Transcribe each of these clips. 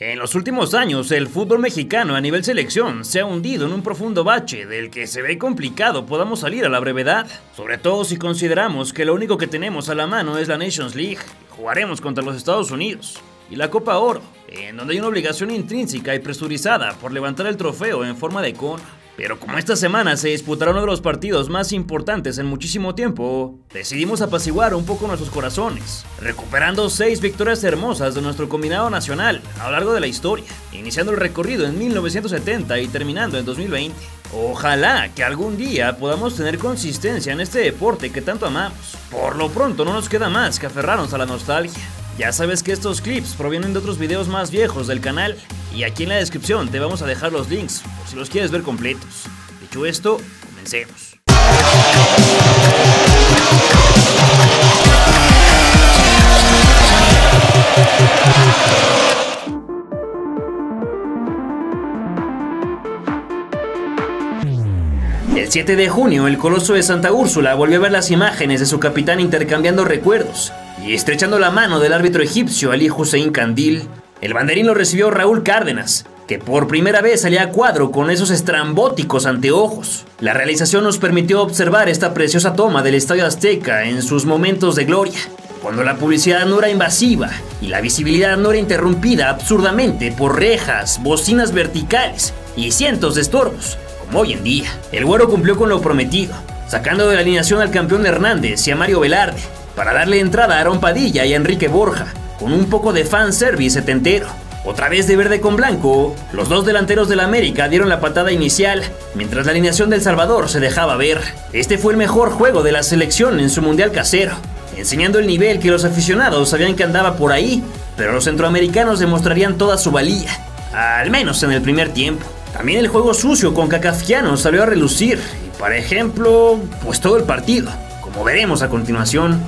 En los últimos años, el fútbol mexicano a nivel selección se ha hundido en un profundo bache del que se ve complicado podamos salir a la brevedad, sobre todo si consideramos que lo único que tenemos a la mano es la Nations League. Jugaremos contra los Estados Unidos y la Copa Oro, en donde hay una obligación intrínseca y presurizada por levantar el trofeo en forma de cono. Pero como esta semana se disputará uno de los partidos más importantes en muchísimo tiempo, decidimos apaciguar un poco nuestros corazones, recuperando 6 victorias hermosas de nuestro combinado nacional a lo largo de la historia, iniciando el recorrido en 1970 y terminando en 2020. Ojalá que algún día podamos tener consistencia en este deporte que tanto amamos. Por lo pronto no nos queda más que aferrarnos a la nostalgia. Ya sabes que estos clips provienen de otros videos más viejos del canal, y aquí en la descripción te vamos a dejar los links por si los quieres ver completos. Dicho esto, comencemos. El 7 de junio, el Coloso de Santa Úrsula volvió a ver las imágenes de su capitán intercambiando recuerdos y estrechando la mano del árbitro egipcio Ali Hussein Kandil. El banderín lo recibió Raúl Cárdenas, que por primera vez salía a cuadro con esos estrambóticos anteojos. La realización nos permitió observar esta preciosa toma del Estadio Azteca en sus momentos de gloria, cuando la publicidad no era invasiva y la visibilidad no era interrumpida absurdamente por rejas, bocinas verticales y cientos de estorbos, como hoy en día. El Güero cumplió con lo prometido, sacando de la alineación al campeón Hernández y a Mario Velarde, para darle entrada a Aarón Padilla y a Enrique Borja, con un poco de fanservice setentero. Otra vez de verde con blanco, los dos delanteros del América dieron la patada inicial, mientras la alineación del Salvador se dejaba ver. Este fue el mejor juego de la selección en su mundial casero, enseñando el nivel que los aficionados sabían que andaba por ahí, pero los centroamericanos demostrarían toda su valía, al menos en el primer tiempo. También el juego sucio con Cacafiano salió a relucir, y por ejemplo, pues todo el partido, como veremos a continuación.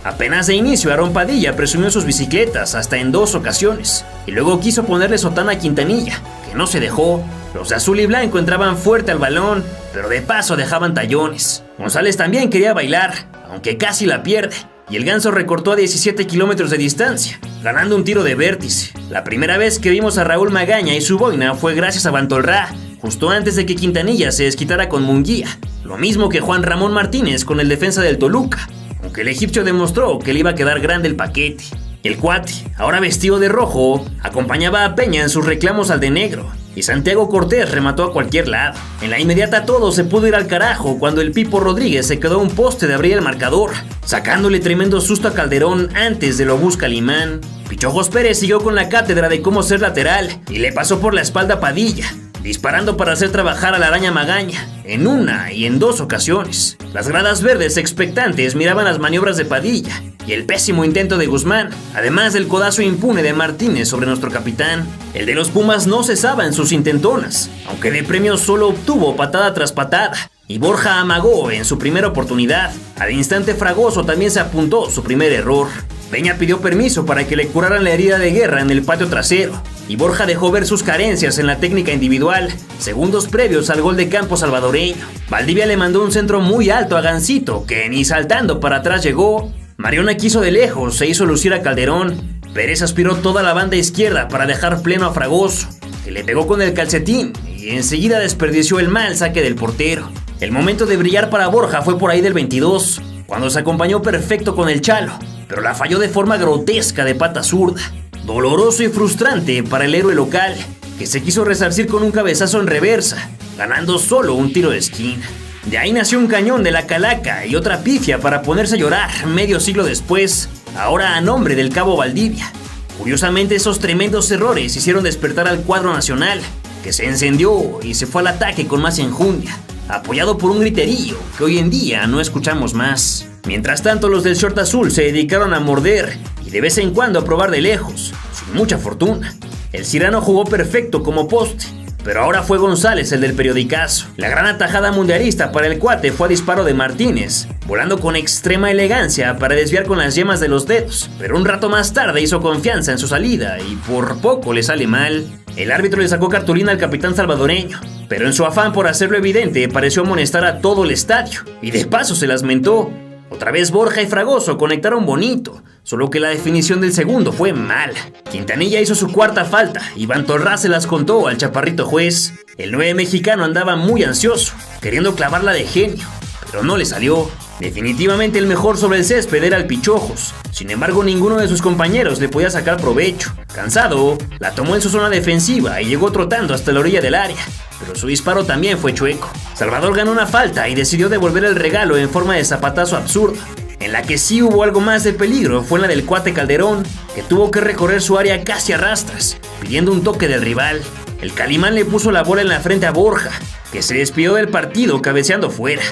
Apenas de inicio, Aarón Padilla presumió sus bicicletas hasta en 2 ocasiones, y luego quiso ponerle sotana a Quintanilla, que no se dejó. Los de azul y blanco entraban fuerte al balón, pero de paso dejaban tallones. González también quería bailar, aunque casi la pierde, y el Ganso recortó a 17 kilómetros de distancia, ganando un tiro de vértice. La primera vez que vimos a Raúl Magaña y su boina fue gracias a Bantolrá, justo antes de que Quintanilla se desquitara con Munguía, lo mismo que Juan Ramón Martínez con el defensa del Toluca, aunque el egipcio demostró que le iba a quedar grande el paquete. El Cuate, ahora vestido de rojo, acompañaba a Peña en sus reclamos al de negro, y Santiago Cortés remató a cualquier lado. En la inmediata todo se pudo ir al carajo cuando el Pipo Rodríguez se quedó a un poste de abrir el marcador, sacándole tremendo susto a Calderón antes de lo busca Limán. Pichojos Pérez siguió con la cátedra de cómo ser lateral y le pasó por la espalda a Padilla, disparando para hacer trabajar a la araña Magaña, en 1 y en 2 ocasiones. Las gradas verdes expectantes miraban las maniobras de Padilla y el pésimo intento de Guzmán, además del codazo impune de Martínez sobre nuestro capitán. El de los Pumas no cesaba en sus intentonas, aunque de premio solo obtuvo patada tras patada, y Borja amagó en su primera oportunidad. Al instante Fragoso también se apuntó su primer error. Peña pidió permiso para que le curaran la herida de guerra en el patio trasero, y Borja dejó ver sus carencias en la técnica individual, segundos previos al gol de campo salvadoreño. Valdivia le mandó un centro muy alto a Gansito, que ni saltando para atrás llegó. Mariona quiso de lejos, se hizo lucir a Calderón. Pérez aspiró toda la banda izquierda para dejar pleno a Fragoso, que le pegó con el calcetín y enseguida desperdició el mal saque del portero. El momento de brillar para Borja fue por ahí del 22, cuando se acompañó perfecto con el Chalo, pero la falló de forma grotesca de pata zurda. Doloroso y frustrante para el héroe local, que se quiso resarcir con un cabezazo en reversa, ganando solo un tiro de esquina. De ahí nació un cañón de la Calaca y otra pifia para ponerse a llorar medio siglo después, ahora a nombre del Cabo Valdivia. Curiosamente, esos tremendos errores hicieron despertar al cuadro nacional, que se encendió y se fue al ataque con más enjundia, apoyado por un griterío que hoy en día no escuchamos más. Mientras tanto, los del short azul se dedicaron a morder y de vez en cuando a probar de lejos, sin mucha fortuna. El Cirano jugó perfecto como poste, pero ahora fue González el del periodicazo. La gran atajada mundialista para el Cuate fue a disparo de Martínez, volando con extrema elegancia para desviar con las yemas de los dedos, pero un rato más tarde hizo confianza en su salida y por poco le sale mal. El árbitro le sacó cartulina al capitán salvadoreño, pero en su afán por hacerlo evidente pareció amonestar a todo el estadio y de paso se las mentó. Otra vez Borja y Fragoso conectaron bonito, solo que la definición del segundo fue mala. Quintanilla hizo su cuarta falta y Vantorrás se las contó al chaparrito juez. El 9 mexicano andaba muy ansioso, queriendo clavarla de genio, pero no le salió. Definitivamente el mejor sobre el césped era el Pichojos. Sin embargo, ninguno de sus compañeros le podía sacar provecho. Cansado, la tomó en su zona defensiva y llegó trotando hasta la orilla del área, pero su disparo también fue chueco. Salvador ganó una falta y decidió devolver el regalo en forma de zapatazo absurdo. En la que sí hubo algo más de peligro fue en la del cuate Calderón, que tuvo que recorrer su área casi a rastras, pidiendo un toque del rival. El Calimán le puso la bola en la frente a Borja, que se despidió del partido cabeceando fuera.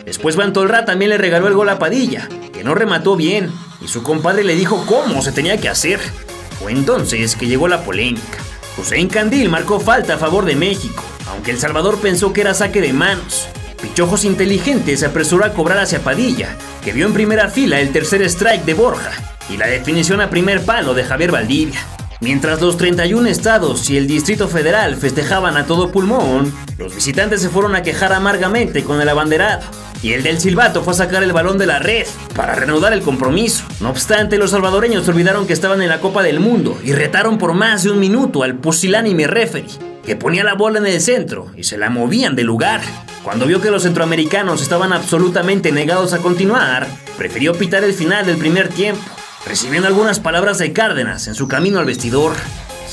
Después Vantorrás también le regaló el gol a Padilla, que no remató bien, y su compadre le dijo cómo se tenía que hacer. Fue entonces que llegó la polémica. Hussein Candil marcó falta a favor de México, aunque El Salvador pensó que era saque de manos. Pichojos inteligente se apresuró a cobrar hacia Padilla, que vio en primera fila el tercer strike de Borja y la definición a primer palo de Javier Valdivia. Mientras los 31 estados y el Distrito Federal festejaban a todo pulmón, los visitantes se fueron a quejar amargamente con el abanderado, y el del silbato fue a sacar el balón de la red para reanudar el compromiso. No obstante, los salvadoreños olvidaron que estaban en la Copa del Mundo y retaron por más de un minuto al pusilánime referee, que ponía la bola en el centro y se la movían de lugar. Cuando vio que los centroamericanos estaban absolutamente negados a continuar, prefirió pitar el final del primer tiempo, recibiendo algunas palabras de Cárdenas en su camino al vestidor.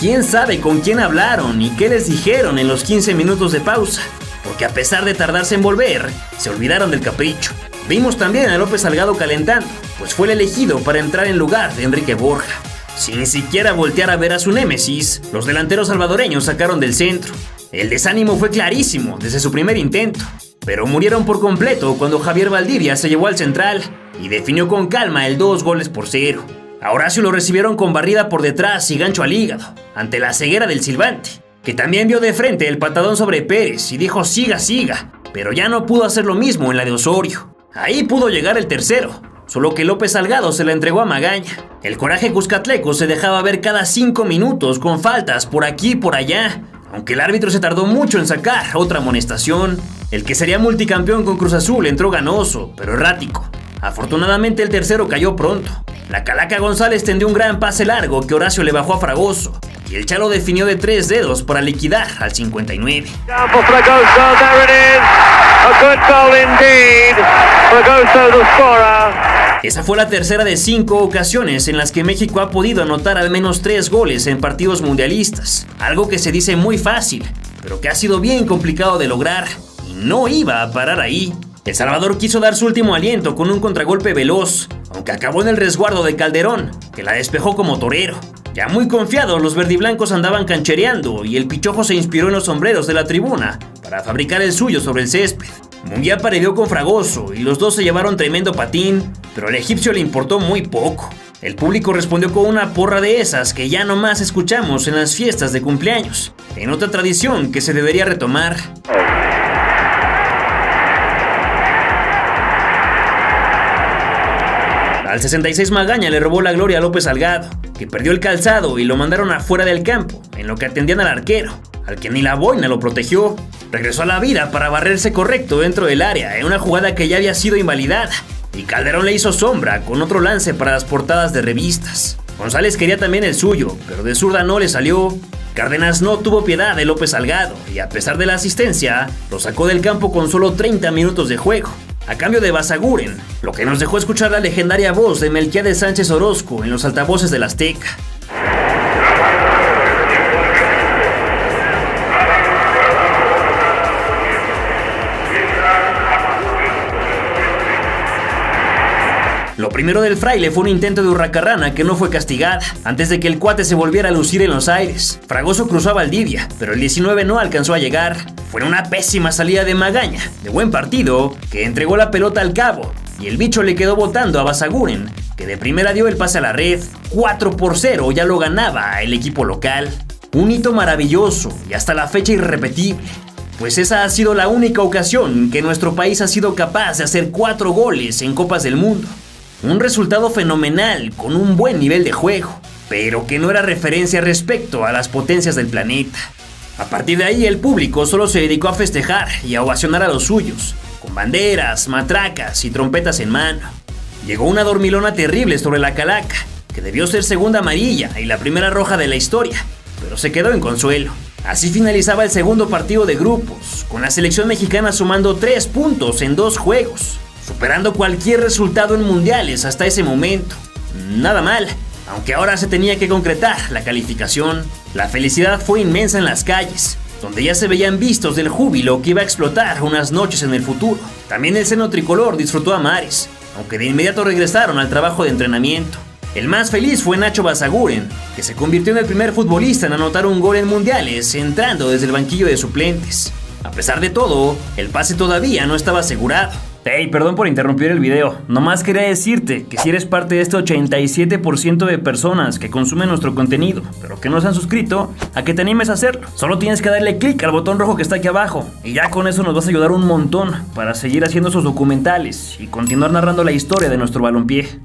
¿Quién sabe con quién hablaron y qué les dijeron en los 15 minutos de pausa? Porque a pesar de tardarse en volver, se olvidaron del capricho. Vimos también a López Salgado calentando, pues fue el elegido para entrar en lugar de Enrique Borja. Sin siquiera voltear a ver a su némesis, los delanteros salvadoreños sacaron del centro. El desánimo fue clarísimo desde su primer intento, pero murieron por completo cuando Javier Valdivia se llevó al central y definió con calma el 2-0. A Horacio lo recibieron con barrida por detrás y gancho al hígado, ante la ceguera del silbante, que también vio de frente el patadón sobre Pérez y dijo siga, siga, pero ya no pudo hacer lo mismo en la de Osorio. Ahí pudo llegar el tercero, solo que López Salgado se la entregó a Magaña. El coraje cuscatleco se dejaba ver cada 5 minutos con faltas por aquí y por allá, aunque el árbitro se tardó mucho en sacar otra amonestación. El que sería multicampeón con Cruz Azul entró ganoso, pero errático. Afortunadamente el tercero cayó pronto. La Calaca González tendió un gran pase largo que Horacio le bajó a Fragoso, y el Chalo definió de 3 dedos para liquidar al 59. Esa fue la tercera de 5 ocasiones en las que México ha podido anotar al menos 3 goles en partidos mundialistas, algo que se dice muy fácil, pero que ha sido bien complicado de lograr, y no iba a parar ahí. El Salvador quiso dar su último aliento con un contragolpe veloz, aunque acabó en el resguardo de Calderón, que la despejó como torero. Ya muy confiados, los verdiblancos andaban canchereando y el Pichojo se inspiró en los sombreros de la tribuna para fabricar el suyo sobre el césped. Munguía pareció con Fragoso y los dos se llevaron tremendo patín, pero al egipcio le importó muy poco. El público respondió con una porra de esas que ya nomás escuchamos en las fiestas de cumpleaños, en otra tradición que se debería retomar. Al 66 Magaña le robó la gloria a López Salgado, que perdió el calzado y lo mandaron afuera del campo, en lo que atendían al arquero, al que ni la boina lo protegió. Regresó a la vida para barrerse correcto dentro del área en una jugada que ya había sido invalidada, y Calderón le hizo sombra con otro lance para las portadas de revistas. González quería también el suyo, pero de zurda no le salió. Cárdenas no tuvo piedad de López Salgado y a pesar de la asistencia, lo sacó del campo con solo 30 minutos de juego, a cambio de Basaguren, lo que nos dejó escuchar la legendaria voz de Melquiades Sánchez Orozco en los altavoces del Azteca. Lo primero del Fraile fue un intento de hurracarrana que no fue castigada, antes de que el cuate se volviera a lucir en los aires. Fragoso cruzó a Valdivia, pero el 19 no alcanzó a llegar. Fue una pésima salida de Magaña, de buen partido, que entregó la pelota al cabo, y el bicho le quedó botando a Basaguren, que de primera dio el pase a la red. 4-0 ya lo ganaba el equipo local. Un hito maravilloso y hasta la fecha irrepetible, pues esa ha sido la única ocasión que nuestro país ha sido capaz de hacer 4 goles en Copas del Mundo. Un resultado fenomenal con un buen nivel de juego, pero que no era referencia respecto a las potencias del planeta. A partir de ahí el público solo se dedicó a festejar y a ovacionar a los suyos, con banderas, matracas y trompetas en mano. Llegó una dormilona terrible sobre la calaca, que debió ser segunda amarilla y la primera roja de la historia, pero se quedó en consuelo. Así finalizaba el segundo partido de grupos, con la selección mexicana sumando 3 puntos en 2 juegos, superando cualquier resultado en mundiales hasta ese momento. Nada mal, aunque ahora se tenía que concretar la calificación. La felicidad fue inmensa en las calles, donde ya se veían vistos del júbilo que iba a explotar unas noches en el futuro. También el seno tricolor disfrutó a mares, aunque de inmediato regresaron al trabajo de entrenamiento. El más feliz fue Nacho Basaguren, que se convirtió en el primer futbolista en anotar un gol en mundiales, entrando desde el banquillo de suplentes. A pesar de todo, el pase todavía no estaba asegurado. Hey, perdón por interrumpir el video. Nomás quería decirte que si eres parte de este 87% de personas que consumen nuestro contenido, pero que no se han suscrito, a que te animes a hacerlo. Solo tienes que darle clic al botón rojo que está aquí abajo, y ya con eso nos vas a ayudar un montón para seguir haciendo esos documentales y continuar narrando la historia de nuestro balompié.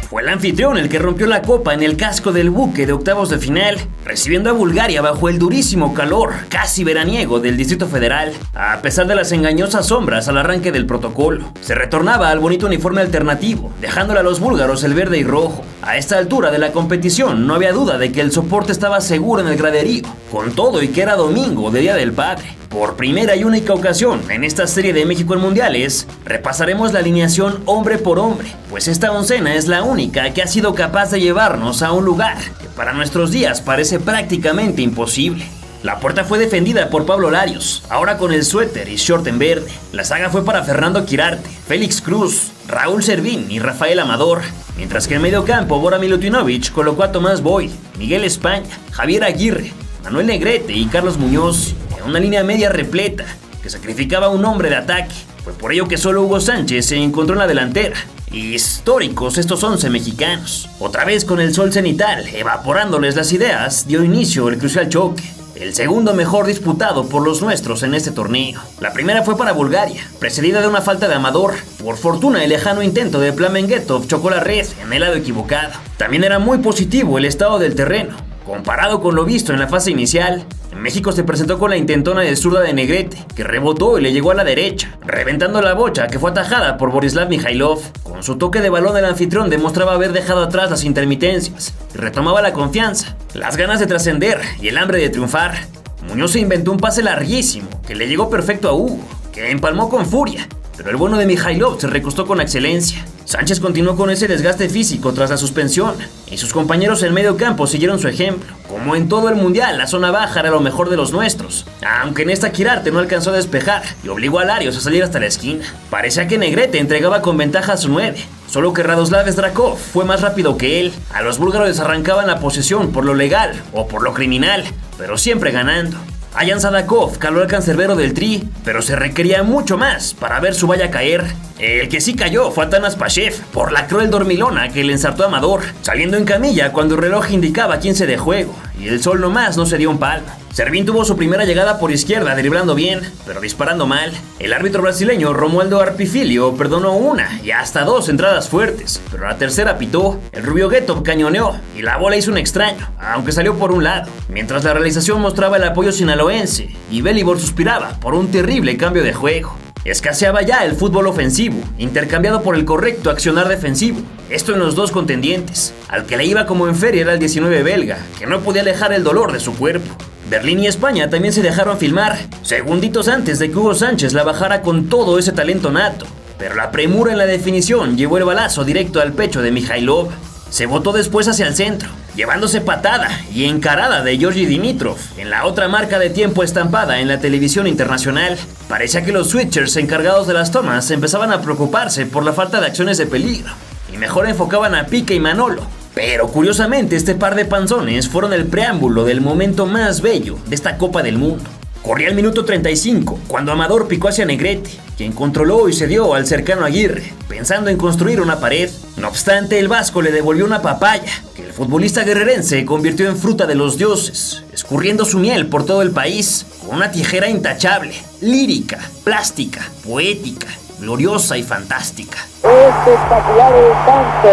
Fue el anfitrión el que rompió la copa en el casco del buque de octavos de final, recibiendo a Bulgaria bajo el durísimo calor, casi veraniego, del Distrito Federal. A pesar de las engañosas sombras al arranque del protocolo, se retornaba al bonito uniforme alternativo, dejándole a los búlgaros el verde y rojo. A esta altura de la competición no había duda de que el soporte estaba seguro en el graderío, con todo y que era domingo de Día del Padre. Por primera y única ocasión en esta serie de México en Mundiales, repasaremos la alineación hombre por hombre, pues esta oncena es la única que ha sido capaz de llevarnos a un lugar que para nuestros días parece prácticamente imposible. La puerta fue defendida por Pablo Larios, ahora con el suéter y short en verde. La saga fue para Fernando Quirarte, Félix Cruz, Raúl Servín y Rafael Amador, mientras que en medio campo Bora Milutinovic colocó a Tomás Boy, Miguel España, Javier Aguirre, Manuel Negrete y Carlos Muñoz, en una línea media repleta que sacrificaba a un hombre de ataque. Fue por ello que solo Hugo Sánchez se encontró en la delantera. Históricos estos 11 mexicanos. Otra vez con el sol cenital evaporándoles las ideas, dio inicio el crucial choque, el segundo mejor disputado por los nuestros en este torneo. La primera fue para Bulgaria, precedida de una falta de Amador. Por fortuna, el lejano intento de Plamenguetov chocó la red en el lado equivocado. También era muy positivo el estado del terreno. Comparado con lo visto en la fase inicial, México se presentó con la intentona de zurda de Negrete, que rebotó y le llegó a la derecha, reventando la bocha que fue atajada por Borislav Mijailov. Con su toque de balón, el anfitrión demostraba haber dejado atrás las intermitencias y retomaba la confianza, las ganas de trascender y el hambre de triunfar. Muñoz se inventó un pase larguísimo que le llegó perfecto a Hugo, que empalmó con furia, pero el bueno de Mijailov se recostó con excelencia. Sánchez continuó con ese desgaste físico tras la suspensión, y sus compañeros en medio campo siguieron su ejemplo. Como en todo el mundial, la zona baja era lo mejor de los nuestros, aunque en esta Quirarte no alcanzó a despejar y obligó a Larios a salir hasta la esquina. Parecía que Negrete entregaba con ventaja a su 9, solo que Radoslav Zdrakov fue más rápido que él. A los búlgaros les arrancaban la posesión por lo legal o por lo criminal, pero siempre ganando. Ayan Sadakov caló al cancerbero del Tri, pero se requería mucho más para ver su valla caer. El que sí cayó fue Atanas Pashev por la cruel dormilona que le ensartó a Amador, saliendo en camilla cuando el reloj indicaba 15 de juego, y el sol nomás no se dio un palmo. Servín tuvo su primera llegada por izquierda, driblando bien, pero disparando mal. El árbitro brasileño Romualdo Arpifilio perdonó una y hasta 2 entradas fuertes, pero la tercera pitó. El rubio Guetov cañoneó y la bola hizo un extraño, aunque salió por un lado, mientras la realización mostraba el apoyo sinaloense y Belibor suspiraba por un terrible cambio de juego. Escaseaba ya el fútbol ofensivo, intercambiado por el correcto accionar defensivo. Esto en los dos contendientes. Al que le iba como en feria era el 19 belga, que no podía alejar el dolor de su cuerpo. Berlín y España también se dejaron filmar, segunditos antes de que Hugo Sánchez la bajara con todo ese talento nato. Pero la premura en la definición llevó el balazo directo al pecho de Mijailov. Se botó después hacia el centro, llevándose patada y encarada de Georgi Dimitrov en la otra marca de tiempo estampada en la televisión internacional. Parecía que los switchers encargados de las tomas empezaban a preocuparse por la falta de acciones de peligro y mejor enfocaban a Pique y Manolo. Pero curiosamente este par de panzones fueron el preámbulo del momento más bello de esta Copa del Mundo. Corría el minuto 35, cuando Amador picó hacia Negrete, quien controló y cedió al cercano Aguirre, pensando en construir una pared. No obstante, el vasco le devolvió una papaya, que el futbolista guerrerense convirtió en fruta de los dioses, escurriendo su miel por todo el país, con una tijera intachable, lírica, plástica, poética, gloriosa y fantástica. Espectacular el tanto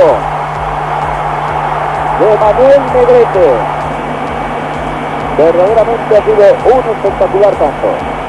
de Manuel Negrete. Verdaderamente ha sido un espectacular tanto.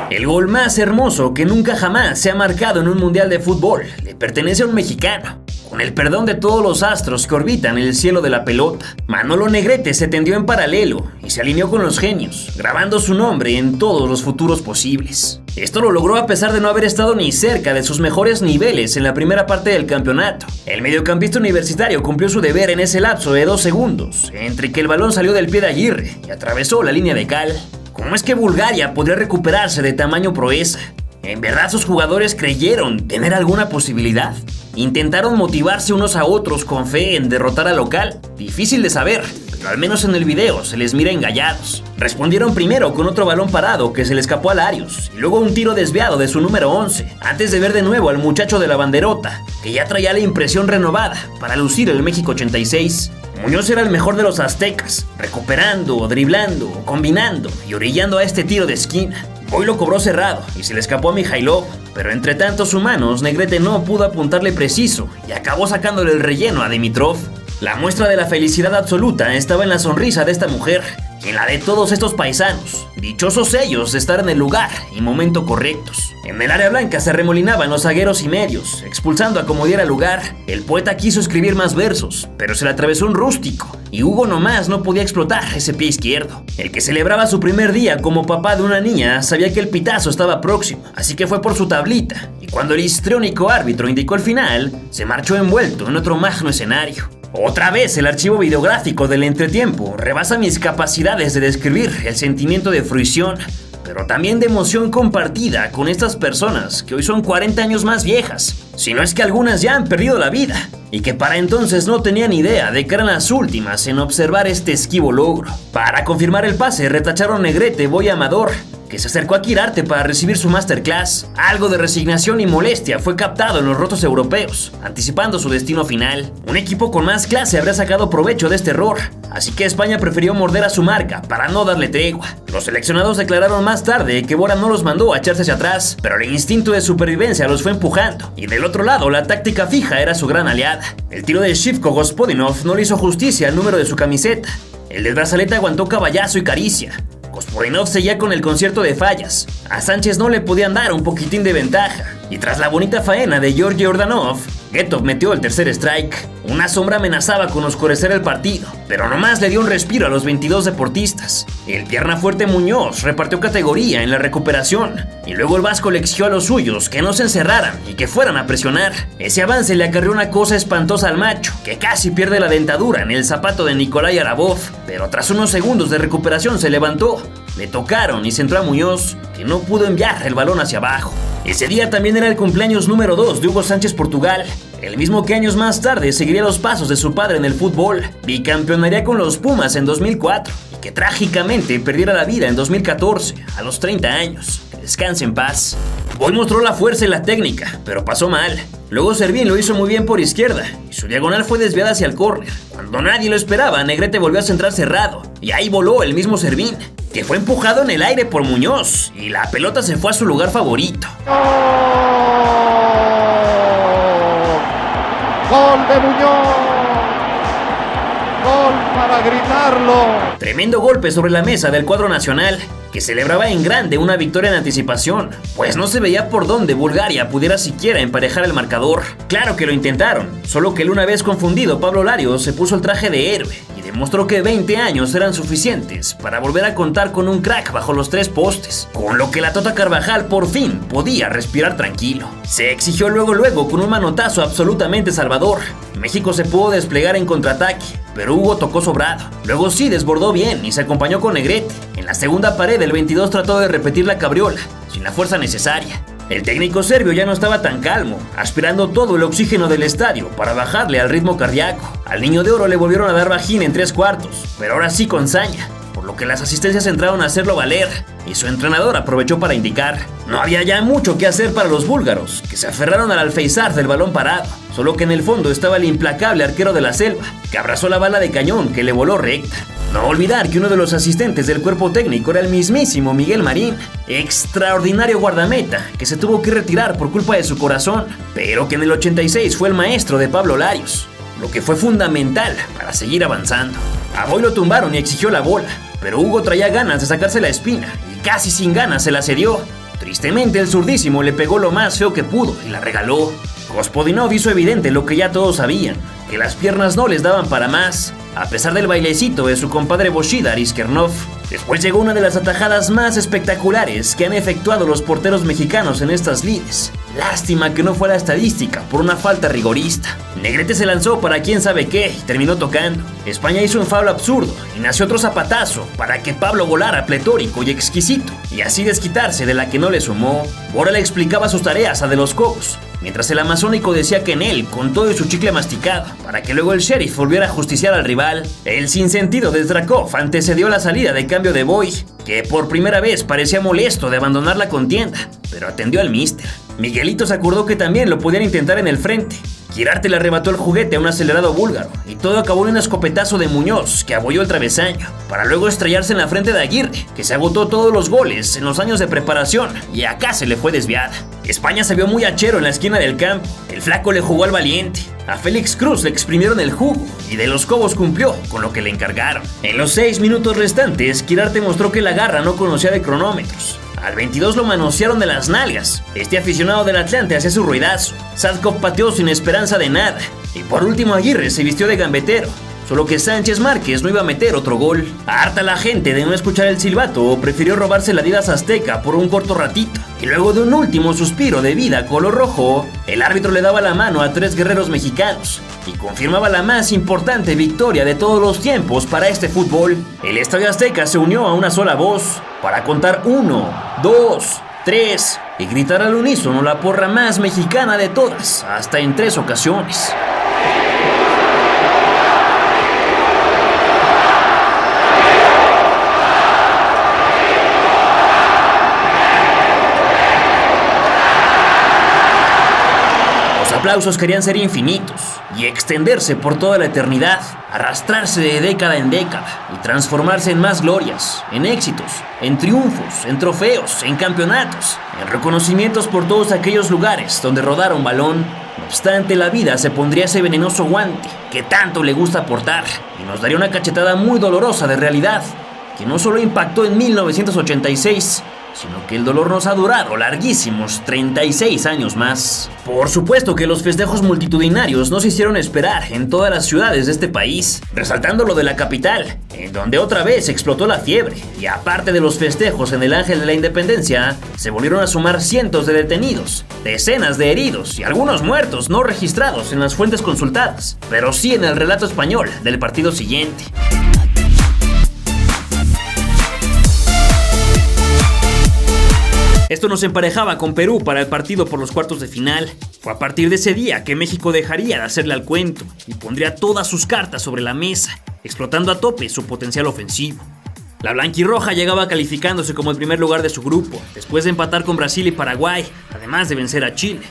El gol más hermoso que nunca jamás se ha marcado en un mundial de fútbol le pertenece a un mexicano. Con el perdón de todos los astros que orbitan el cielo de la pelota, Manolo Negrete se tendió en paralelo y se alineó con los genios, grabando su nombre en todos los futuros posibles. Esto lo logró a pesar de no haber estado ni cerca de sus mejores niveles en la primera parte del campeonato. El mediocampista universitario cumplió su deber en ese lapso de 2 segundos, entre que el balón salió del pie de Aguirre y atravesó la línea de cal. ¿Cómo es que Bulgaria podría recuperarse de tamaño proeza? ¿En verdad sus jugadores creyeron tener alguna posibilidad? ¿Intentaron motivarse unos a otros con fe en derrotar al local? Difícil de saber, pero al menos en el video se les mira engallados. Respondieron primero con otro balón parado que se le escapó a Larios, y luego un tiro desviado de su número 11, antes de ver de nuevo al muchacho de la banderota, que ya traía la impresión renovada para lucir el México 86. Muñoz era el mejor de los aztecas, recuperando, driblando, combinando y orillando a este tiro de esquina. Hoy lo cobró cerrado y se le escapó a Mijailov, pero entre tantos humanos Negrete no pudo apuntarle preciso y acabó sacándole el relleno a Dimitrov. La muestra de la felicidad absoluta estaba en la sonrisa de esta mujer y en la de todos estos paisanos, dichosos ellos de estar en el lugar y momento correctos. En el área blanca se arremolinaban los zagueros y medios, expulsando a como diera lugar. El poeta quiso escribir más versos, pero se le atravesó un rústico y Hugo nomás no podía explotar ese pie izquierdo. El que celebraba su primer día como papá de una niña sabía que el pitazo estaba próximo, así que fue por su tablita, y cuando el histriónico árbitro indicó el final, se marchó envuelto en otro magno escenario. Otra vez el archivo videográfico del entretiempo rebasa mis capacidades de describir el sentimiento de fruición, pero también de emoción compartida con estas personas que hoy son 40 años más viejas, si no es que algunas ya han perdido la vida, y que para entonces no tenían idea de que eran las últimas en observar este esquivo logro. Para confirmar el pase retacharon Negrete, Boy Amador, que se acercó a Quirarte para recibir su masterclass. Algo de resignación y molestia fue captado en los rostros europeos, anticipando su destino final. Un equipo con más clase habría sacado provecho de este error, así que España prefirió morder a su marca para no darle tregua. Los seleccionados declararon más tarde que Bora no los mandó a echarse hacia atrás, pero el instinto de supervivencia los fue empujando, y del otro lado la táctica fija era su gran aliada. El tiro de Shivko Gospodinov no le hizo justicia al número de su camiseta. El del brazalete aguantó caballazo y caricia. Gospodinov seguía con el concierto de fallas. A Sánchez no le podían dar un poquitín de ventaja. Y tras la bonita faena de Georgi Ordanov, Getov metió el tercer strike. Una sombra amenazaba con oscurecer el partido, pero nomás le dio un respiro a los 22 deportistas. El pierna fuerte Muñoz repartió categoría en la recuperación, y luego el vasco le exigió a los suyos que no se encerraran y que fueran a presionar. Ese avance le acarreó una cosa espantosa al macho, que casi pierde la dentadura en el zapato de Nikolai Arabov, pero tras unos segundos de recuperación se levantó. Le tocaron y centró a Muñoz, que no pudo enviar el balón hacia abajo. Ese día también era el cumpleaños número 2 de Hugo Sánchez Portugal, el mismo que años más tarde seguiría los pasos de su padre en el fútbol, bicampeonaría con los Pumas en 2004 y que trágicamente perdiera la vida en 2014 a los 30 años. Que descanse en paz. Boy mostró la fuerza y la técnica, pero pasó mal. Luego Servín lo hizo muy bien por izquierda y su diagonal fue desviada hacia el córner. Cuando nadie lo esperaba, Negrete volvió a centrar cerrado y ahí voló el mismo Servín, que fue empujado en el aire por Muñoz y la pelota se fue a su lugar favorito. ¡Gol de Muñoz! ¡Gol para gritarlo! Tremendo golpe sobre la mesa del cuadro nacional, que celebraba en grande una victoria en anticipación, pues no se veía por dónde Bulgaria pudiera siquiera emparejar el marcador. Claro que lo intentaron, solo que el una vez confundido Pablo Larios se puso el traje de héroe y demostró que 20 años eran suficientes para volver a contar con un crack bajo los 3 postes, con lo que la Tota Carvajal por fin podía respirar tranquilo. Se exigió luego con un manotazo absolutamente salvador. México se pudo desplegar en contraataque, pero Hugo tocó sobrado. Luego sí desbordó bien y se acompañó con Negrete. En la segunda pared el 22 trató de repetir la cabriola, sin la fuerza necesaria. El técnico serbio ya no estaba tan calmo, aspirando todo el oxígeno del estadio para bajarle al ritmo cardíaco. Al Niño de Oro le volvieron a dar bajín en 3/4, pero ahora sí con saña, por lo que las asistencias entraron a hacerlo valer, y su entrenador aprovechó para indicar. No había ya mucho que hacer para los búlgaros, que se aferraron al alféizar del balón parado, solo que en el fondo estaba el implacable arquero de la selva, que abrazó la bala de cañón que le voló recta. No olvidar que uno de los asistentes del cuerpo técnico era el mismísimo Miguel Marín, extraordinario guardameta que se tuvo que retirar por culpa de su corazón, pero que en el 86 fue el maestro de Pablo Larios, lo que fue fundamental para seguir avanzando. A Boy lo tumbaron y exigió la bola, pero Hugo traía ganas de sacarse la espina y casi sin ganas se la cedió. Tristemente, el zurdísimo le pegó lo más feo que pudo y la regaló. Gospodinov hizo evidente lo que ya todos sabían, que las piernas no les daban para más, a pesar del bailecito de su compadre Boshidar Iskernov. Después llegó una de las atajadas más espectaculares que han efectuado los porteros mexicanos en estas lides. Lástima que no fue la estadística por una falta rigorista. Negrete se lanzó para quién sabe qué y terminó tocando. España hizo un foul absurdo y nació otro zapatazo para que Pablo volara pletórico y exquisito, y así desquitarse de la que no le sumó. Bora le explicaba sus tareas a De los Cobos, mientras el amazónico decía que en él, con todo y su chicle masticado, para que luego el sheriff volviera a justiciar al rival. El sinsentido de Zdrakov antecedió la salida de cambio de Boy, que por primera vez parecía molesto de abandonar la contienda, pero atendió al mister. Miguelito se acordó que también lo podían intentar en el frente. Quirarte le arrebató el juguete a un acelerado búlgaro, y todo acabó en un escopetazo de Muñoz, que abolló el travesaño, para luego estrellarse en la frente de Aguirre, que se agotó todos los goles en los años de preparación, y acá se le fue desviada. España se vio muy hachero en la esquina del campo. El flaco le jugó al valiente. A Félix Cruz le exprimieron el jugo, y De los Cobos cumplió con lo que le encargaron. En los 6 minutos restantes, Quirarte mostró que la garra no conocía de cronómetros. Al 22 lo manosearon de las nalgas. Este aficionado del Atlante hacía su ruidazo. Sadkov pateó sin esperanza de nada. Y por último Aguirre se vistió de gambetero. Solo que Sánchez Márquez no iba a meter otro gol. Harta la gente de no escuchar el silbato, prefirió robarse la Adidas Azteca por un corto ratito. Y luego de un último suspiro de vida color rojo, el árbitro le daba la mano a 3 guerreros mexicanos y confirmaba la más importante victoria de todos los tiempos para este fútbol. El Estadio Azteca se unió a una sola voz para contar 1, 2, 3 y gritar al unísono la porra más mexicana de todas, hasta en 3 ocasiones. Los aplausos querían ser infinitos y extenderse por toda la eternidad, arrastrarse de década en década y transformarse en más glorias, en éxitos, en triunfos, en trofeos, en campeonatos, en reconocimientos por todos aquellos lugares donde rodara un balón. No obstante, la vida se pondría ese venenoso guante que tanto le gusta portar y nos daría una cachetada muy dolorosa de realidad, que no solo impactó en 1986, sino que el dolor nos ha durado larguísimos 36 años más. Por supuesto que los festejos multitudinarios no se hicieron esperar en todas las ciudades de este país, resaltando lo de la capital, en donde otra vez explotó la fiebre, y aparte de los festejos en el Ángel de la Independencia, se volvieron a sumar cientos de detenidos, decenas de heridos y algunos muertos no registrados en las fuentes consultadas, pero sí en el relato español del partido siguiente. Esto nos emparejaba con Perú para el partido por los cuartos de final. Fue a partir de ese día que México dejaría de hacerle al cuento y pondría todas sus cartas sobre la mesa, explotando a tope su potencial ofensivo. La blanquirroja llegaba calificándose como el primer lugar de su grupo, después de empatar con Brasil y Paraguay, además de vencer a Chile.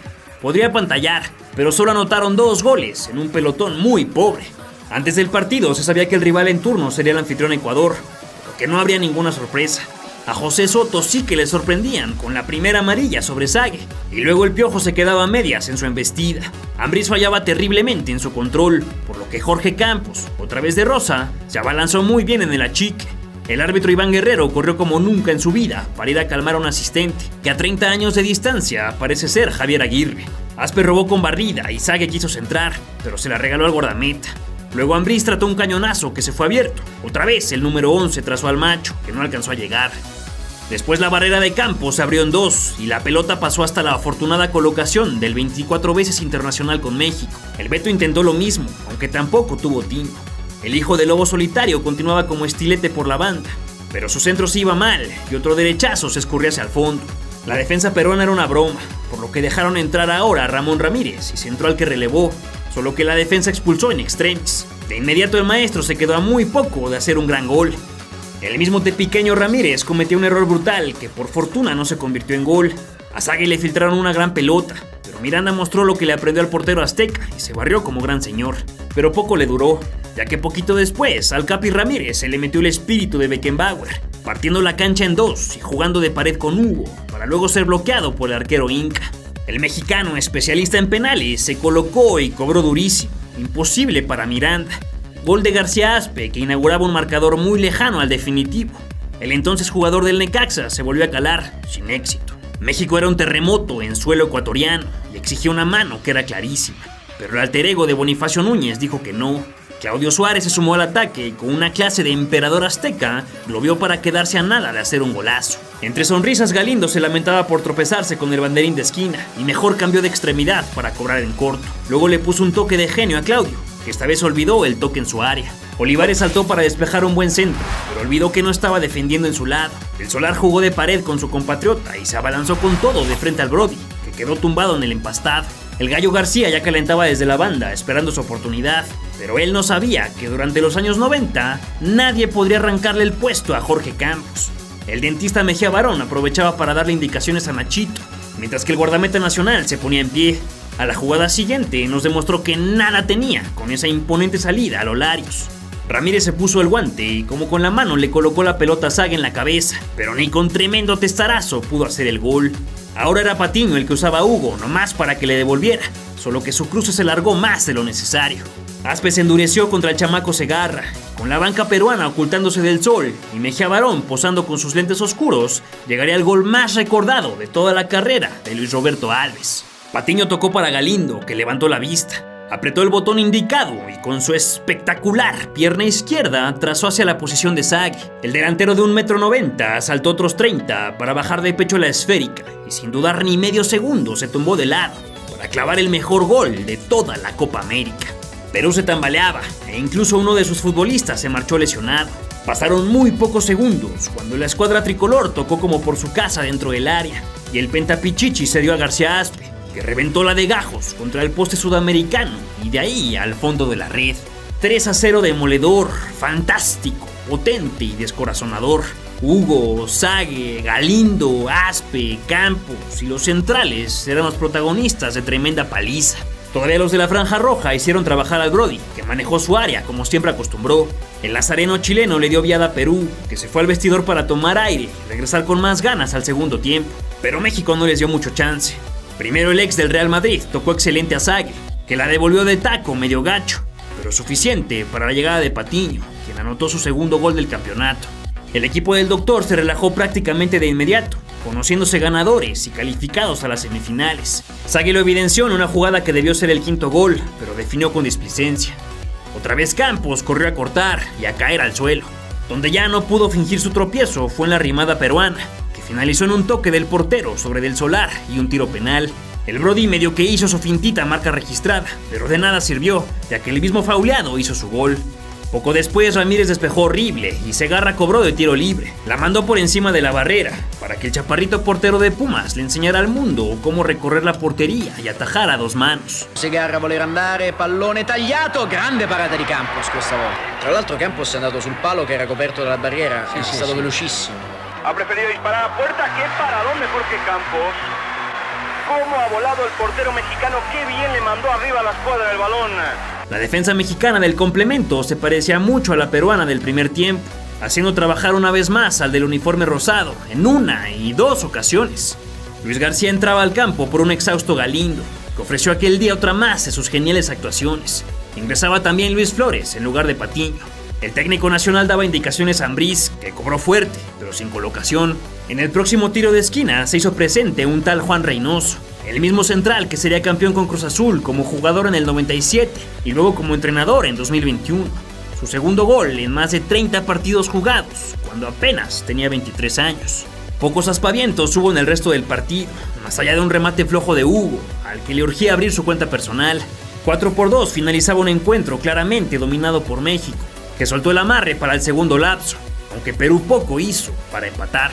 Podría apantallar, pero solo anotaron 2 goles en un pelotón muy pobre. Antes del partido se sabía que el rival en turno sería el anfitrión Ecuador, por lo que no habría ninguna sorpresa. A José Soto sí que le sorprendían con la primera amarilla sobre Sague, y luego el Piojo se quedaba a medias en su embestida. Ambriz fallaba terriblemente en su control, por lo que Jorge Campos, otra vez de rosa, se abalanzó muy bien en el achique. El árbitro Iván Guerrero corrió como nunca en su vida para ir a calmar a un asistente, que a 30 años de distancia parece ser Javier Aguirre. Aspe robó con barrida y Sague quiso centrar, pero se la regaló al guardameta. Luego Ambriz trató un cañonazo que se fue abierto. Otra vez el número 11 trazó al macho, que no alcanzó a llegar. Después la barrera de campo se abrió en 2 y la pelota pasó hasta la afortunada colocación del 24 veces internacional con México. El Beto intentó lo mismo, aunque tampoco tuvo tiempo. El hijo del lobo solitario continuaba como estilete por la banda, pero su centro se iba mal y otro derechazo se escurría hacia el fondo. La defensa peruana era una broma, por lo que dejaron entrar ahora a Ramón Ramírez y centró al que relevó, solo que la defensa expulsó en extremis. De inmediato el maestro se quedó a muy poco de hacer un gran gol. El mismo tepiqueño Ramírez cometió un error brutal que por fortuna no se convirtió en gol. A Sague le filtraron una gran pelota, pero Miranda mostró lo que le aprendió al portero azteca y se barrió como gran señor. Pero poco le duró, ya que poquito después al Capi Ramírez se le metió el espíritu de Beckenbauer, partiendo la cancha en 2 y jugando de pared con Hugo, para luego ser bloqueado por el arquero Inca. El mexicano, especialista en penales, se colocó y cobró durísimo, imposible para Miranda. Gol de García Aspe, que inauguraba un marcador muy lejano al definitivo. El entonces jugador del Necaxa se volvió a calar, sin éxito. México era un terremoto en suelo ecuatoriano y exigía una mano que era clarísima. Pero el alter ego de Bonifacio Núñez dijo que no. Claudio Suárez se sumó al ataque y con una clase de emperador azteca lo vio para quedarse a nada de hacer un golazo. Entre sonrisas, Galindo se lamentaba por tropezarse con el banderín de esquina y mejor cambió de extremidad para cobrar en corto. Luego le puso un toque de genio a Claudio, que esta vez olvidó el toque en su área. Olivares saltó para despejar un buen centro, pero olvidó que no estaba defendiendo en su lado. El Solar jugó de pared con su compatriota y se abalanzó con todo de frente al Brody, que quedó tumbado en el empastado. El Gallo García ya calentaba desde la banda, esperando su oportunidad, pero él no sabía que durante los años 90 nadie podría arrancarle el puesto a Jorge Campos. El dentista Mejía Barón aprovechaba para darle indicaciones a Nachito, mientras que el guardameta nacional se ponía en pie. A la jugada siguiente nos demostró que nada tenía con esa imponente salida a los Larios. Ramírez se puso el guante y como con la mano le colocó la pelota a Zague en la cabeza, pero ni con tremendo testarazo pudo hacer el gol. Ahora era Patiño el que usaba a Hugo, nomás para que le devolviera, solo que su cruce se largó más de lo necesario. Aspe se endureció contra el chamaco Segarra, con la banca peruana ocultándose del sol y Mejía Barón posando con sus lentes oscuros, llegaría al gol más recordado de toda la carrera de Luis Roberto Alves. Patiño tocó para Galindo, que levantó la vista, apretó el botón indicado y con su espectacular pierna izquierda trazó hacia la posición de Zague. El delantero de 1,90 m saltó otros 30 para bajar de pecho la esférica y sin dudar ni medio segundo se tumbó de lado para clavar el mejor gol de toda la Copa América. Perú se tambaleaba e incluso uno de sus futbolistas se marchó lesionado. Pasaron muy pocos segundos cuando la escuadra tricolor tocó como por su casa dentro del área y el pentapichichi se dio a García Aspe, que reventó la de gajos contra el poste sudamericano y de ahí al fondo de la red. 3-0 demoledor, fantástico, potente y descorazonador. Hugo, Zague, Galindo, Aspe, Campos y los centrales eran los protagonistas de tremenda paliza. Todavía los de la Franja Roja hicieron trabajar al Brody, que manejó su área como siempre acostumbró. El nazareno chileno le dio viada a Perú, que se fue al vestidor para tomar aire y regresar con más ganas al segundo tiempo. Pero México no les dio mucho chance. Primero el ex del Real Madrid tocó excelente a Zague, que la devolvió de taco medio gacho, pero suficiente para la llegada de Patiño, quien anotó su segundo gol del campeonato. El equipo del doctor se relajó prácticamente de inmediato, conociéndose ganadores y calificados a las semifinales. Zague lo evidenció en una jugada que debió ser el quinto gol, pero definió con displicencia. Otra vez Campos corrió a cortar y a caer al suelo. Donde ya no pudo fingir su tropiezo fue en la rimada peruana, que finalizó en un toque del portero sobre del Solar y un tiro penal. El Brody medio que hizo su fintita marca registrada, pero de nada sirvió, ya que el mismo fauleado hizo su gol. Poco después Ramírez despejó horrible y Segarra cobró de tiro libre. La mandó por encima de la barrera para que el chaparrito portero de Pumas le enseñara al mundo cómo recorrer la portería y atajar a dos manos. Segarra voler andare, pallone tagliato, grande parata di Campos questa volta. Tra l'altro Campos è andato sul palo che era coperto dalla barriera, è stato velocissimo. Ha preferido disparar a puerta, qué paradón mejor que Campos. Cómo ha volado el portero mexicano, qué bien le mandó arriba a la escuadra el balón. La defensa mexicana del complemento se parecía mucho a la peruana del primer tiempo, haciendo trabajar una vez más al del uniforme rosado en una y dos ocasiones. Luis García entraba al campo por un exhausto Galindo, que ofreció aquel día otra más de sus geniales actuaciones. Ingresaba también Luis Flores en lugar de Patiño. El técnico nacional daba indicaciones a Ambriz, que cobró fuerte, pero sin colocación. En el próximo tiro de esquina se hizo presente un tal Juan Reynoso, el mismo central que sería campeón con Cruz Azul como jugador en el 97 y luego como entrenador en 2021. Su segundo gol en más de 30 partidos jugados, cuando apenas tenía 23 años. Pocos aspavientos hubo en el resto del partido, más allá de un remate flojo de Hugo, al que le urgía abrir su cuenta personal. 4-2 finalizaba un encuentro claramente dominado por México, que soltó el amarre para el segundo lapso, aunque Perú poco hizo para empatar.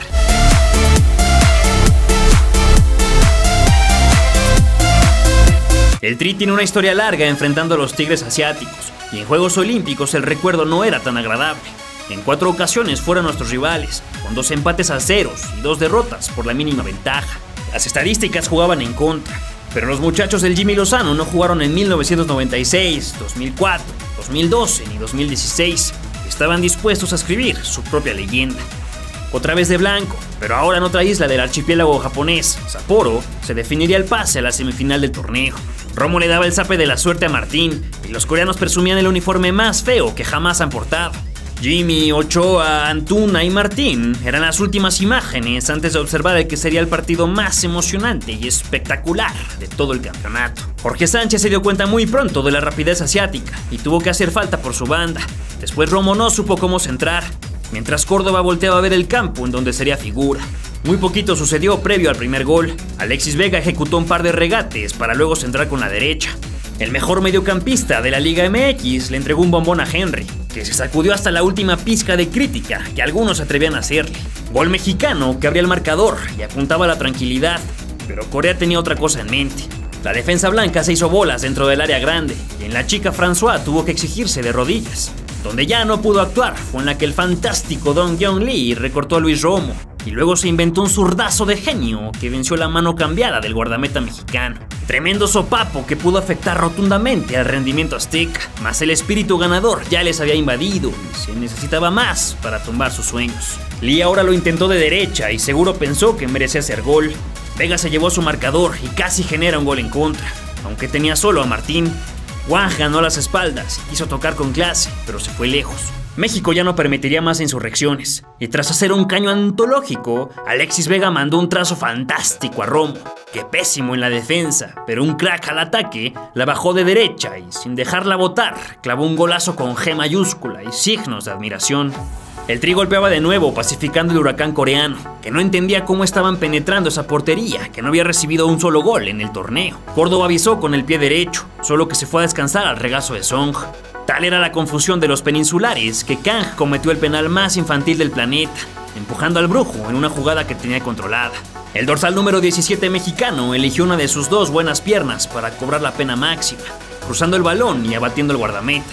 El Tri tiene una historia larga enfrentando a los Tigres asiáticos, y en Juegos Olímpicos el recuerdo no era tan agradable. En 4 ocasiones fueron nuestros rivales, con 2 empates a ceros y 2 derrotas por la mínima ventaja. Las estadísticas jugaban en contra, pero los muchachos del Jimmy Lozano no jugaron en 1996, 2004, 2012 ni 2016. Estaban dispuestos a escribir su propia leyenda. Otra vez de blanco, pero ahora en otra isla del archipiélago japonés, Sapporo, se definiría el pase a la semifinal del torneo. Romo le daba el zape de la suerte a Martín y los coreanos presumían el uniforme más feo que jamás han portado. Jimmy, Ochoa, Antuna y Martín eran las últimas imágenes antes de observar el que sería el partido más emocionante y espectacular de todo el campeonato. Jorge Sánchez se dio cuenta muy pronto de la rapidez asiática y tuvo que hacer falta por su banda. Después Romo no supo cómo centrar, mientras Córdoba volteaba a ver el campo en donde sería figura. Muy poquito sucedió previo al primer gol. Alexis Vega ejecutó un par de regates para luego centrar con la derecha. El mejor mediocampista de la Liga MX le entregó un bombón a Henry, que se sacudió hasta la última pizca de crítica que algunos se atrevían a hacerle. Gol mexicano que abría el marcador y apuntaba a la tranquilidad, pero Corea tenía otra cosa en mente. La defensa blanca se hizo bolas dentro del área grande y en la chica François tuvo que exigirse de rodillas. Donde ya no pudo actuar fue en la que el fantástico Dong Young Lee recortó a Luis Romo y luego se inventó un zurdazo de genio que venció la mano cambiada del guardameta mexicano. Tremendo sopapo que pudo afectar rotundamente al rendimiento azteca, mas el espíritu ganador ya les había invadido y se necesitaba más para tumbar sus sueños. Lee ahora lo intentó de derecha y seguro pensó que merecía hacer gol. Vega se llevó su marcador y casi genera un gol en contra, aunque tenía solo a Martín. Wang ganó las espaldas y quiso tocar con clase, pero se fue lejos. México ya no permitiría más insurrecciones, y tras hacer un caño antológico, Alexis Vega mandó un trazo fantástico a Romo, que pésimo en la defensa, pero un crack al ataque, la bajó de derecha y sin dejarla botar, clavó un golazo con G mayúscula y signos de admiración. El Tri golpeaba de nuevo, pacificando el huracán coreano, que no entendía cómo estaban penetrando esa portería, que no había recibido un solo gol en el torneo. Córdoba avisó con el pie derecho, solo que se fue a descansar al regazo de Song. Tal era la confusión de los peninsulares que Kang cometió el penal más infantil del planeta, empujando al brujo en una jugada que tenía controlada. El dorsal número 17 mexicano eligió una de sus dos buenas piernas para cobrar la pena máxima, cruzando el balón y abatiendo al guardameta.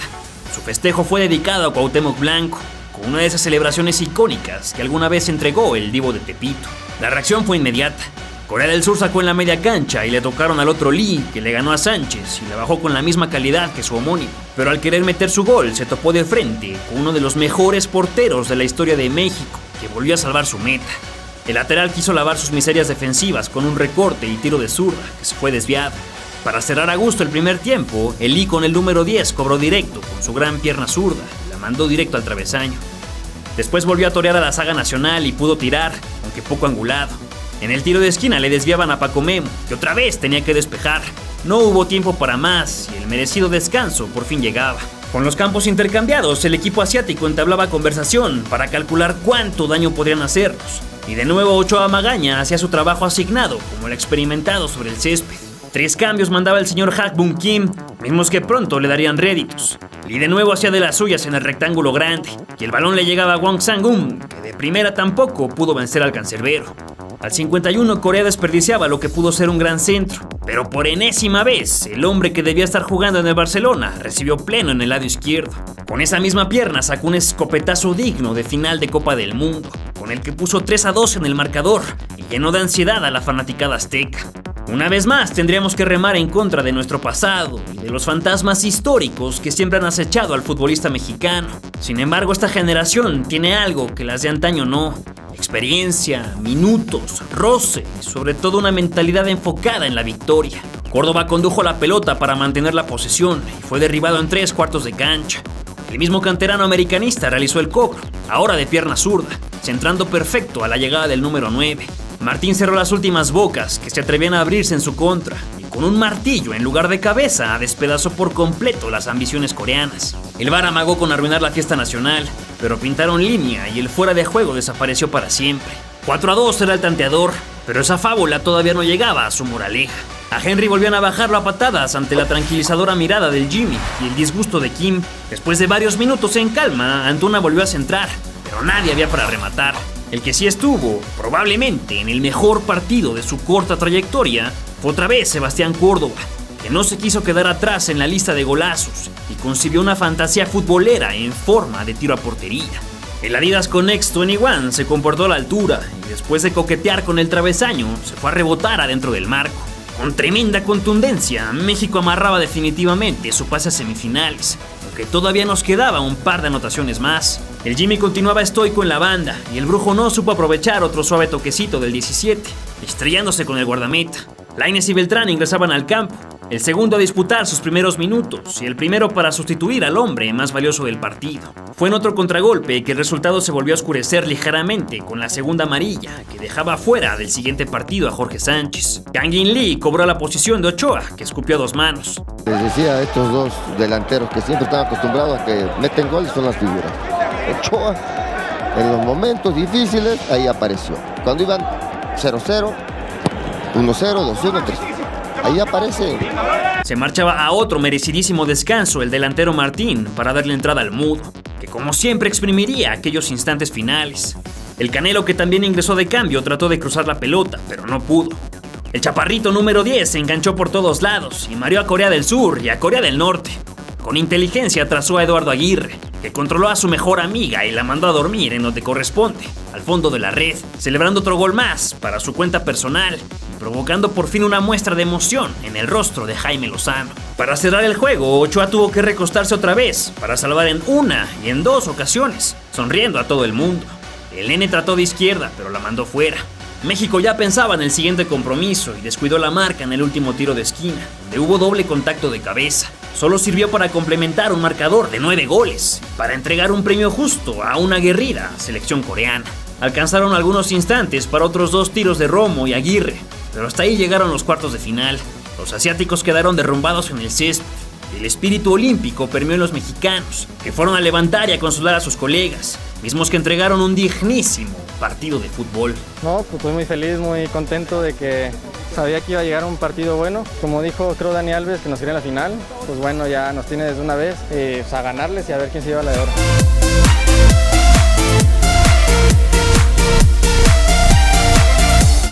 Su festejo fue dedicado a Cuauhtémoc Blanco, con una de esas celebraciones icónicas que alguna vez entregó el Divo de Tepito. La reacción fue inmediata. Corea del Sur sacó en la media cancha y le tocaron al otro Lee, que le ganó a Sánchez y le bajó con la misma calidad que su homónimo. Pero al querer meter su gol, se topó de frente con uno de los mejores porteros de la historia de México, que volvió a salvar su meta. El lateral quiso lavar sus miserias defensivas con un recorte y tiro de zurda, que se fue desviado. Para cerrar a gusto el primer tiempo, el Lee con el número 10 cobró directo con su gran pierna zurda y la mandó directo al travesaño. Después volvió a torear a la saga nacional y pudo tirar, aunque poco angulado. En el tiro de esquina le desviaban a Paco Memo, que otra vez tenía que despejar. No hubo tiempo para más y el merecido descanso por fin llegaba. Con los campos intercambiados, el equipo asiático entablaba conversación para calcular cuánto daño podrían hacernos. Y de nuevo Ochoa Magaña hacía su trabajo asignado como el experimentado sobre el césped. 3 cambios mandaba el señor Hak Bum Kim, mismos que pronto le darían réditos. Y de nuevo hacía de las suyas en el rectángulo grande, y el balón le llegaba a Wang Sang-un, que de primera tampoco pudo vencer al cancerbero. Al 51 Corea desperdiciaba lo que pudo ser un gran centro, pero por enésima vez el hombre que debía estar jugando en el Barcelona recibió pleno en el lado izquierdo. Con esa misma pierna sacó un escopetazo digno de final de Copa del Mundo, con el que puso 3-2 en el marcador y llenó de ansiedad a la fanaticada azteca. Una vez más tendríamos que remar en contra de nuestro pasado y de los fantasmas históricos que siempre han acechado al futbolista mexicano. Sin embargo, esta generación tiene algo que las de antaño no: experiencia, minutos, roce y sobre todo una mentalidad enfocada en la victoria. Córdoba condujo la pelota para mantener la posesión y fue derribado en 3/4 de cancha. El mismo canterano americanista realizó el cobro, ahora de pierna zurda, centrando perfecto a la llegada del número 9. Martín cerró las últimas bocas que se atrevían a abrirse en su contra y con un martillo en lugar de cabeza despedazó por completo las ambiciones coreanas. El VAR amagó con arruinar la fiesta nacional, pero pintaron línea y el fuera de juego desapareció para siempre. 4-2 era el tanteador, pero esa fábula todavía no llegaba a su moraleja. A Henry volvían a bajarlo a patadas ante la tranquilizadora mirada del Jimmy y el disgusto de Kim. Después de varios minutos en calma, Antuna volvió a centrar, pero nadie había para rematar. El que sí estuvo, probablemente en el mejor partido de su corta trayectoria, fue otra vez Sebastián Córdoba, que no se quiso quedar atrás en la lista de golazos y concibió una fantasía futbolera en forma de tiro a portería. El Adidas Connect 21 se comportó a la altura y después de coquetear con el travesaño, se fue a rebotar adentro del marco. Con tremenda contundencia, México amarraba definitivamente su pase a semifinales, aunque todavía nos quedaba un par de anotaciones más. El Jimmy continuaba estoico en la banda y el brujo no supo aprovechar otro suave toquecito del 17, estrellándose con el guardameta. Lainez y Beltrán ingresaban al campo el segundo a disputar sus primeros minutos y el primero para sustituir al hombre más valioso del partido. Fue en otro contragolpe que el resultado se volvió a oscurecer ligeramente con la segunda amarilla que dejaba fuera del siguiente partido a Jorge Sánchez. Kang In Lee cobró la posición de Ochoa, que escupió a 2 manos. Les decía a estos dos delanteros que siempre están acostumbrados a que meten goles, son las figuras. Ochoa, en los momentos difíciles, ahí apareció. Cuando iban 0-0, 1-0, 2-1, 3-1. Ahí aparece. Se marchaba a otro merecidísimo descanso el delantero Martín para darle entrada al Mudo, que como siempre exprimiría aquellos instantes finales. El Canelo, que también ingresó de cambio, trató de cruzar la pelota, pero no pudo. El chaparrito número 10 se enganchó por todos lados y mareó a Corea del Sur y a Corea del Norte. Con inteligencia trazó a Eduardo Aguirre, que controló a su mejor amiga y la mandó a dormir en donde corresponde, al fondo de la red, celebrando otro gol más para su cuenta personal y provocando por fin una muestra de emoción en el rostro de Jaime Lozano. Para cerrar el juego, Ochoa tuvo que recostarse otra vez para salvar en una y en 2 ocasiones, sonriendo a todo el mundo. El nene trató de izquierda, pero la mandó fuera. México ya pensaba en el siguiente compromiso y descuidó la marca en el último tiro de esquina, donde hubo doble contacto de cabeza. Solo sirvió para complementar un marcador de 9 goles, para entregar un premio justo a una aguerrida selección coreana. Alcanzaron algunos instantes para otros 2 tiros de Romo y Aguirre, pero hasta ahí llegaron los cuartos de final. Los asiáticos quedaron derrumbados en el césped. El espíritu olímpico permeó en los mexicanos, que fueron a levantar y a consolar a sus colegas, mismos que entregaron un dignísimo partido de fútbol. No, pues estoy muy feliz, muy contento de que sabía que iba a llegar un partido bueno. Como dijo, creo, Dani Alves, que nos quería en la final. Pues bueno, ya nos tiene desde una vez a ganarles y a ver quién se lleva la de oro.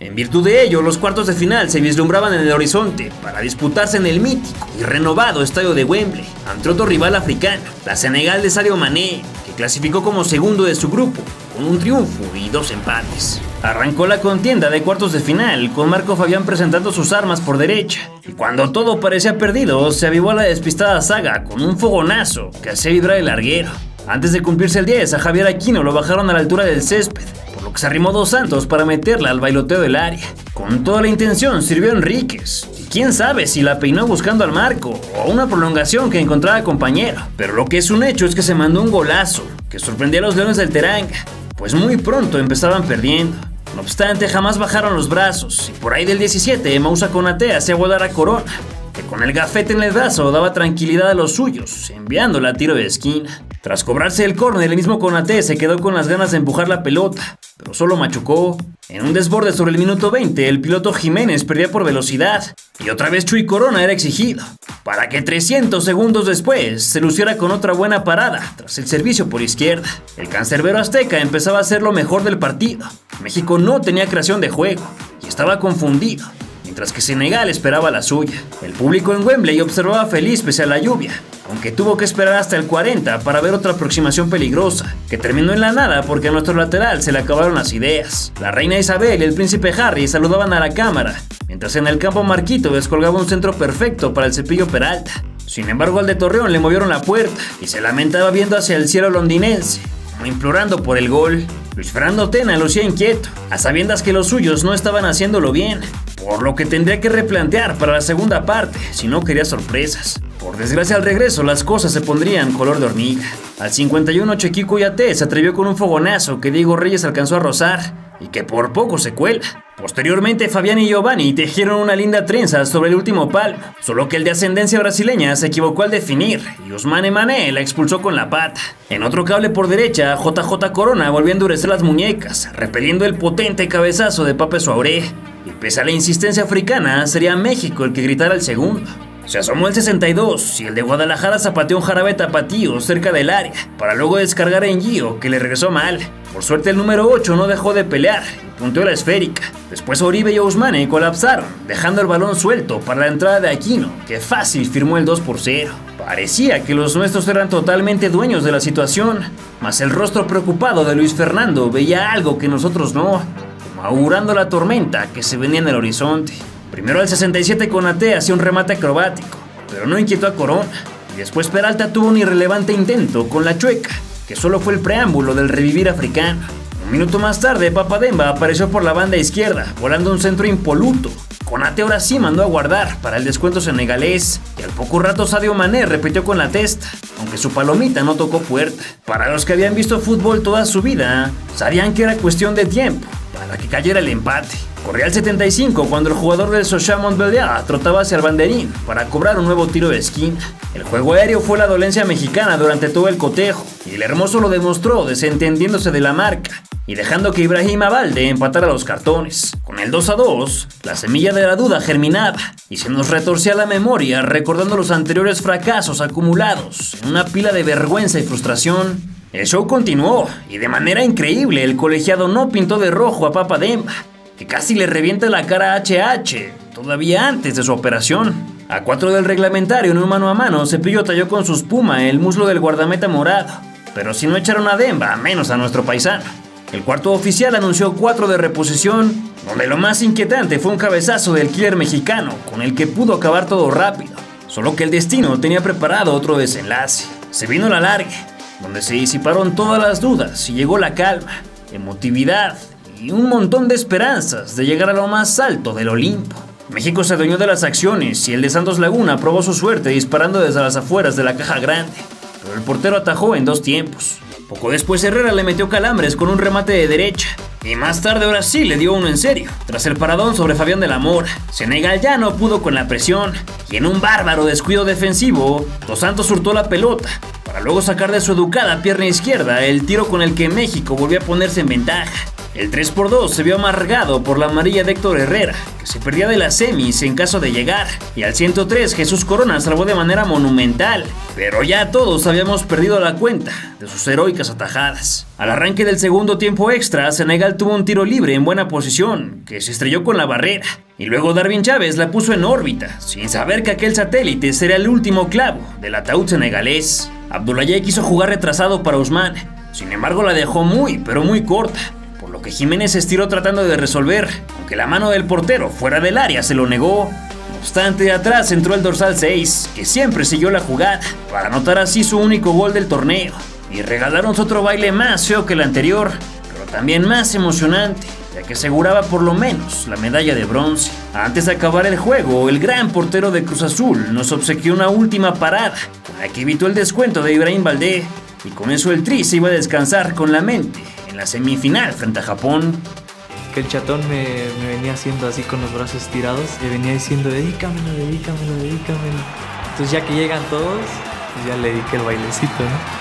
En virtud de ello, los cuartos de final se vislumbraban en el horizonte para disputarse en el mítico y renovado estadio de Wembley, ante otro rival africano, la Senegal de Sadio Mané, que clasificó como segundo de su grupo, con un triunfo y 2 empates. Arrancó la contienda de cuartos de final, con Marco Fabián presentando sus armas por derecha, y cuando todo parecía perdido, se avivó la despistada saga con un fogonazo que hacía vibrar el larguero. Antes de cumplirse el 10, a Javier Aquino lo bajaron a la altura del césped, por lo que se arrimó Dos Santos para meterla al bailoteo del área. Con toda la intención sirvió Enríquez, y quién sabe si la peinó buscando al marco o una prolongación que encontraba compañero. Pero lo que es un hecho es que se mandó un golazo que sorprendió a los Leones del Teranga, pues muy pronto empezaban perdiendo. No obstante, jamás bajaron los brazos, y por ahí del 17, Moussa Konaté hacía volar a Corona, que con el gafete en el brazo daba tranquilidad a los suyos, enviándola a tiro de esquina. Tras cobrarse el córner, el mismo Konaté se quedó con las ganas de empujar la pelota, pero solo machucó. En un desborde sobre el minuto 20, el piloto Jiménez perdía por velocidad, y otra vez Chuy Corona era exigido, para que 300 segundos después se luciera con otra buena parada tras el servicio por izquierda. El cancerbero azteca empezaba a ser lo mejor del partido. México no tenía creación de juego y estaba confundido, mientras que Senegal esperaba la suya. El público en Wembley observaba feliz pese a la lluvia, aunque tuvo que esperar hasta el 40 para ver otra aproximación peligrosa, que terminó en la nada porque a nuestro lateral se le acabaron las ideas. La reina Isabel y el príncipe Harry saludaban a la cámara, mientras en el campo Marquito descolgaba un centro perfecto para el Cepillo Peralta. Sin embargo, al de Torreón le movieron la puerta y se lamentaba viendo hacia el cielo londinense, como implorando por el gol. Luis Fernando Tena lucía inquieto, a sabiendas que los suyos no estaban haciéndolo bien, por lo que tendría que replantear para la segunda parte si no quería sorpresas. Por desgracia, al regreso las cosas se pondrían color de hormiga. Al 51, Chequi Kouyaté se atrevió con un fogonazo que Diego Reyes alcanzó a rozar y que por poco se cuela. Posteriormente, Fabián y Giovanni tejieron una linda trenza sobre el último palmo, solo que el de ascendencia brasileña se equivocó al definir y Ousmane Mané la expulsó con la pata. En otro cable por derecha, JJ Corona volvió a endurecer las muñecas, repeliendo el potente cabezazo de Pape Souaré, y pese a la insistencia africana, sería México el que gritara el segundo. Se asomó el 62 y el de Guadalajara zapateó un jarabe tapatío cerca del área, para luego descargar en Gio, que le regresó mal. Por suerte el número 8 no dejó de pelear y punteó la esférica. Después Oribe y Ousmane colapsaron, dejando el balón suelto para la entrada de Aquino, que fácil firmó el 2-0. Parecía que los nuestros eran totalmente dueños de la situación, mas el rostro preocupado de Luis Fernando veía algo que nosotros no, como augurando la tormenta que se venía en el horizonte. Primero al 67 Konaté hacía un remate acrobático, pero no inquietó a Corona, y después Peralta tuvo un irrelevante intento con la chueca, que solo fue el preámbulo del revivir africano. Un minuto más tarde, Papa Demba apareció por la banda izquierda, volando un centro impoluto, Konate ahora sí mandó a guardar para el descuento senegalés y al poco rato Sadio Mané repitió con la testa, aunque su palomita no tocó puerta. Para los que habían visto fútbol toda su vida, sabían que era cuestión de tiempo para que cayera el empate. Corría el 75 cuando el jugador del Sochaux Montbéliard trotaba hacia el banderín para cobrar un nuevo tiro de esquina. El juego aéreo fue la dolencia mexicana durante todo el cotejo y el hermoso lo demostró desentendiéndose de la marca y dejando que Ibrahima Abalde empatara los cartones. Con el 2-2, la semilla de la duda germinaba y se nos retorcía la memoria recordando los anteriores fracasos acumulados en una pila de vergüenza y frustración. El show continuó y de manera increíble el colegiado no pintó de rojo a Papa Demba, que casi le revienta la cara a HH, todavía antes de su operación. A 4 del reglamentario en un mano a mano, Cepillo talló con su espuma el muslo del guardameta morado, pero si no echaron a Demba, menos a nuestro paisano. El cuarto oficial anunció 4 de reposición, donde lo más inquietante fue un cabezazo del killer mexicano, con el que pudo acabar todo rápido, solo que el destino tenía preparado otro desenlace. Se vino la largue, donde se disiparon todas las dudas y llegó la calma, emotividad y un montón de esperanzas de llegar a lo más alto del Olimpo. México se adueñó de las acciones y el de Santos Laguna probó su suerte disparando desde las afueras de la caja grande, pero el portero atajó en 2 tiempos. Poco después Herrera le metió calambres con un remate de derecha y más tarde ahora sí le dio uno en serio, tras el paradón sobre Fabián de la Mora. Senegal ya no pudo con la presión y en un bárbaro descuido defensivo, Dos Santos hurtó la pelota para luego sacar de su educada pierna izquierda el tiro con el que México volvió a ponerse en ventaja. El 3-2 se vio amargado por la amarilla de Héctor Herrera, que se perdía de las semis en caso de llegar, y al 103 Jesús Corona salvó de manera monumental, pero ya todos habíamos perdido la cuenta de sus heroicas atajadas. Al arranque del segundo tiempo extra, Senegal tuvo un tiro libre en buena posición, que se estrelló con la barrera, y luego Darwin Chávez la puso en órbita, sin saber que aquel satélite sería el último clavo del ataúd senegalés. Abdoulaye quiso jugar retrasado para Ousmane, sin embargo la dejó muy, pero muy corta, lo que Jiménez se estiró tratando de resolver, aunque la mano del portero fuera del área se lo negó. No obstante, de atrás entró el dorsal 6, que siempre siguió la jugada, para anotar así su único gol del torneo, y regalarnos otro baile más feo que el anterior, pero también más emocionante, ya que aseguraba por lo menos la medalla de bronce. Antes de acabar el juego, el gran portero de Cruz Azul nos obsequió una última parada, con la que evitó el descuento de Ibrahim Valdé, y con eso el Tri se iba a descansar con la mente en la semifinal frente a Japón. Que el chatón me venía haciendo así con los brazos estirados, le venía diciendo dedícamelo. Entonces ya que llegan todos, pues ya le dediqué el bailecito, ¿no?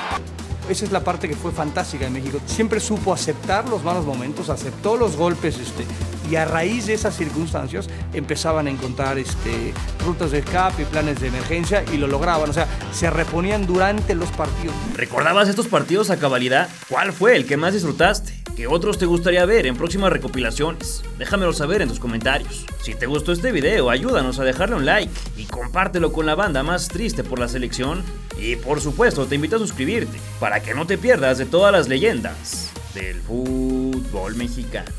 Esa es la parte que fue fantástica en México. Siempre supo aceptar los malos momentos, aceptó los golpes, y a raíz de esas circunstancias empezaban a encontrar rutas de escape, planes de emergencia, y lo lograban. O sea, se reponían durante los partidos. ¿Recordabas estos partidos a cabalidad? ¿Cuál fue el que más disfrutaste? ¿Qué otros te gustaría ver en próximas recopilaciones? Déjamelo saber en tus comentarios. Si te gustó este video, ayúdanos a dejarle un like y compártelo con la banda más triste por la selección. Y por supuesto, te invito a suscribirte para que no te pierdas de todas las leyendas del fútbol mexicano.